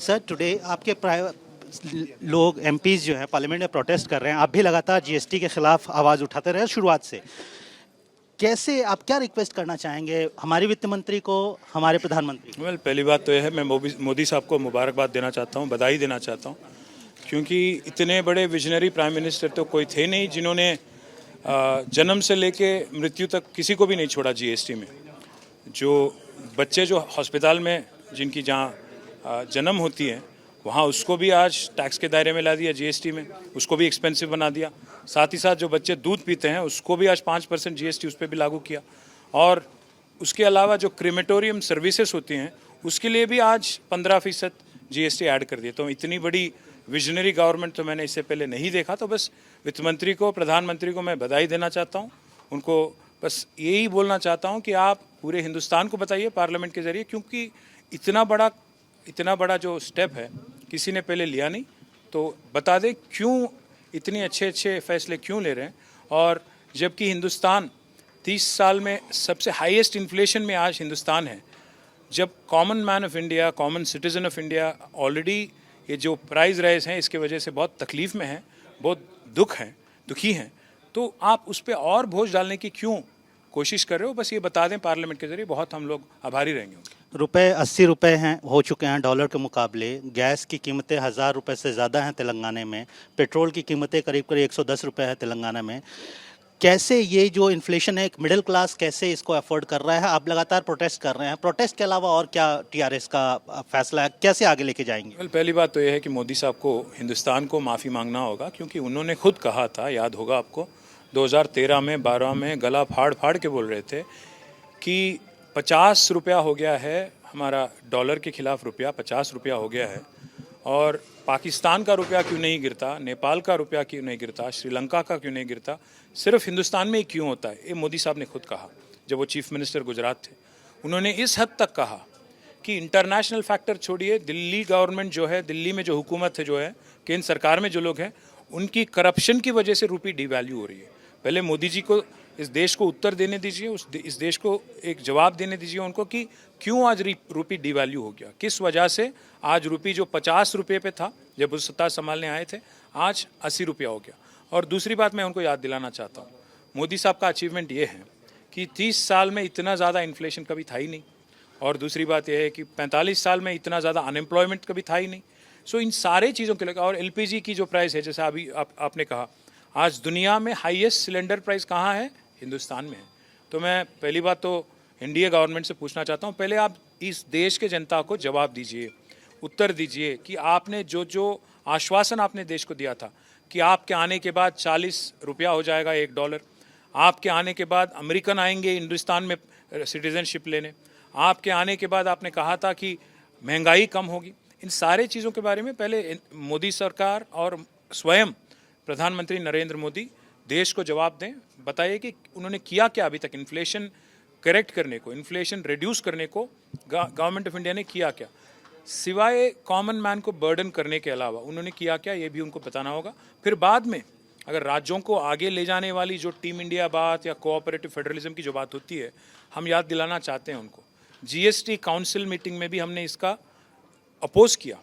Sir today आपके लोग MPs जो है पार्लियामेंट में प्रोटेस्ट कर रहे हैं, आप भी लगातार जीएसटी के खिलाफ आवाज़ उठाते रहे शुरुआत से। कैसे आप क्या रिक्वेस्ट करना चाहेंगे हमारे वित्त मंत्री को, हमारे प्रधानमंत्री को? पहली बात तो यह है, मैं मोदी साहब को मुबारकबाद देना चाहता हूँ, बधाई देना चाहता हूँ, क्योंकि इतने बड़े विजनरी प्राइम मिनिस्टर तो कोई थे नहीं जिन्होंने जन्म से लेके मृत्यु तक किसी को भी नहीं छोड़ा जीएसटी में। जो बच्चे जो हॉस्पिटल में जिनकी जहाँ जन्म होती है वहाँ उसको भी आज टैक्स के दायरे में ला दिया जीएसटी में, उसको भी एक्सपेंसिव बना दिया। साथ ही साथ जो बच्चे दूध पीते हैं उसको भी आज 5% जीएसटी उस पर भी लागू किया। और उसके अलावा जो क्रीमेटोरियम सर्विसेज होती हैं उसके लिए भी आज 15% जीएसटी ऐड कर दिया। तो इतनी बड़ी विजनरी गवर्नमेंट तो मैंने इससे पहले नहीं देखा। तो बस वित्त मंत्री को, प्रधानमंत्री को मैं बधाई देना चाहता हूँ। उनको बस यही बोलना चाहता हूँ कि आप पूरे हिंदुस्तान को बताइए पार्लियामेंट के जरिए, क्योंकि इतना बड़ा जो स्टेप है किसी ने पहले लिया नहीं। तो बता दें क्यों इतने अच्छे फैसले क्यों ले रहे हैं। और जबकि हिंदुस्तान 30 साल में सबसे हाईएस्ट इन्फ्लेशन में आज हिंदुस्तान है, जब common man of India, common citizen of India already ये जो प्राइस राइज हैं इसके वजह से बहुत तकलीफ में हैं, बहुत दुखी हैं, तो आप उस पर और बोझ डालने की क्यों कोशिश कर रहे हो? बस ये बता दें पार्लियामेंट के जरिए, बहुत हम लोग आभारी रहेंगे। रुपए 80 रुपए हैं हो चुके हैं डॉलर के मुकाबले। गैस की कीमतें 1000 रुपए से ज़्यादा हैं तेलंगाना में। पेट्रोल की कीमतें करीब 110 रुपए है तेलंगाना में। कैसे ये जो इन्फ्लेशन है, एक मिडिल क्लास कैसे इसको अफोर्ड कर रहा है? आप लगातार प्रोटेस्ट कर रहे हैं, प्रोटेस्ट के अलावा और क्या टीआरएस का फैसला है, कैसे आगे लेके जाएंगे? पहली बात तो यह है कि मोदी साहब को, हिंदुस्तान को माफ़ी मांगना होगा, क्योंकि उन्होंने खुद कहा था, याद होगा आपको, 2013 में 12 में गला फाड़ के बोल रहे थे कि 50 रुपया हो गया है हमारा डॉलर के खिलाफ, रुपया 50 रुपया हो गया है, और पाकिस्तान का रुपया क्यों नहीं गिरता, नेपाल का रुपया क्यों नहीं गिरता, श्रीलंका का क्यों नहीं गिरता, सिर्फ हिंदुस्तान में ही क्यों होता है? ये मोदी साहब ने खुद कहा जब वो चीफ मिनिस्टर गुजरात थे। उन्होंने इस हद तक कहा कि इंटरनेशनल फैक्टर छोड़िए, दिल्ली गवर्नमेंट जो है, दिल्ली में जो हुकूमत है, जो है केंद्र सरकार में जो लोग हैं, उनकी करप्शन की वजह से रुपये डिवैल्यू हो रही है। पहले मोदी जी को इस देश को उत्तर देने दीजिए, इस देश को एक जवाब देने दीजिए उनको कि क्यों आज रुपये डिवैल्यू हो गया, किस वजह से आज रुपये जो 50 रुपये पे था जब वो सत्ता संभालने आए थे, आज 80 रुपया हो गया। और दूसरी बात मैं उनको याद दिलाना चाहता हूँ, मोदी साहब का अचीवमेंट ये है कि 30 साल में इतना ज़्यादा इन्फ्लेशन कभी था ही नहीं। और दूसरी बात यह है कि 45 साल में इतना ज़्यादा अनएम्प्लॉयमेंट कभी था ही नहीं। सो इन सारे चीज़ों के लिए, और एलपीजी की जो प्राइस है, जैसा अभी आपने कहा, आज दुनिया में हाईएस्ट सिलेंडर प्राइस कहाँ है? हिंदुस्तान में है। तो मैं पहली बात तो एनडीए गवर्नमेंट से पूछना चाहता हूँ, पहले आप इस देश के जनता को जवाब दीजिए, उत्तर दीजिए कि आपने जो आश्वासन आपने देश को दिया था कि आपके आने के बाद 40 रुपया हो जाएगा $1, आपके आने के बाद अमेरिकन आएंगे हिंदुस्तान में सिटीजनशिप लेने, आपके आने के बाद आपने कहा था कि महंगाई कम होगी। इन सारे चीज़ों के बारे में पहले मोदी सरकार और स्वयं प्रधानमंत्री नरेंद्र मोदी देश को जवाब दें, बताइए कि उन्होंने किया क्या अभी तक इन्फ्लेशन करेक्ट करने को, इन्फ्लेशन रिड्यूस करने को गवर्नमेंट ऑफ इंडिया ने किया क्या, सिवाय कॉमन मैन को बर्डन करने के अलावा उन्होंने किया क्या, ये भी उनको बताना होगा। फिर बाद में अगर राज्यों को आगे ले जाने वाली जो टीम इंडिया बात या कोऑपरेटिव फेडरलिज्म की जो बात होती है, हम याद दिलाना चाहते हैं उनको, जीएसटी काउंसिल मीटिंग में भी हमने इसका अपोज किया।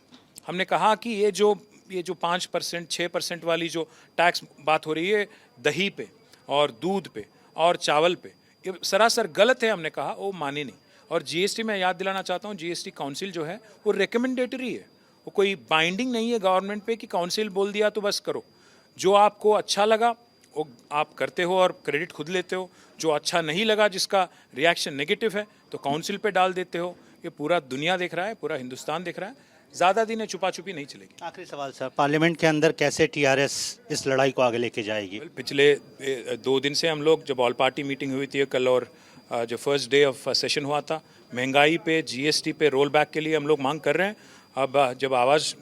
हमने कहा कि ये जो 5% 6% वाली जो टैक्स बात हो रही है दही पे और दूध पे और चावल पे, ये सरासर गलत है, हमने कहा, वो माने नहीं। और जीएसटी में याद दिलाना चाहता हूँ, जीएसटी काउंसिल जो है वो रिकमेंडेटरी है, वो कोई बाइंडिंग नहीं है गवर्नमेंट पे कि काउंसिल बोल दिया तो बस करो। जो आपको अच्छा लगा वो आप करते हो और क्रेडिट खुद लेते हो, जो अच्छा नहीं लगा, जिसका रिएक्शन नेगेटिव है, तो काउंसिल पे डाल देते हो। ये पूरा दुनिया देख रहा है, पूरा हिंदुस्तान देख रहा है, ज़्यादा दिन छुपा छुपी नहीं चलेगी। आखिरी सवाल सर, पार्लियामेंट के अंदर कैसे टीआरएस इस लड़ाई को आगे लेके जाएगी? पिछले 2 दिन से हम लोग, जब ऑल पार्टी मीटिंग हुई थी कल और जो फर्स्ट डे ऑफ सेशन हुआ था, महंगाई पे, जीएसटी पे रोल बैक के लिए हम लोग मांग कर रहे हैं। अब जब आवाज़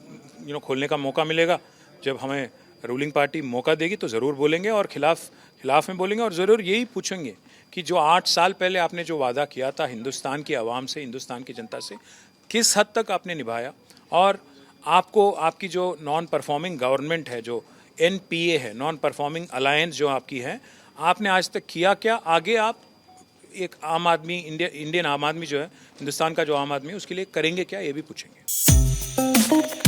खोलने का मौका मिलेगा, जब हमें रूलिंग पार्टी मौका देगी तो ज़रूर बोलेंगे और खिलाफ में बोलेंगे। और ज़रूर यही पूछेंगे कि जो 8 साल पहले आपने जो वादा किया था हिंदुस्तान की आवाम से, हिंदुस्तान की जनता से, किस हद तक आपने निभाया। और आपको, आपकी जो नॉन परफॉर्मिंग गवर्नमेंट है, जो एनपीए है, नॉन परफॉर्मिंग अलायंस जो आपकी है, आपने आज तक किया क्या? आगे आप एक आम आदमी, इंडियन आम आदमी जो है, हिंदुस्तान का जो आम आदमी है, उसके लिए करेंगे क्या, ये भी पूछेंगे। है।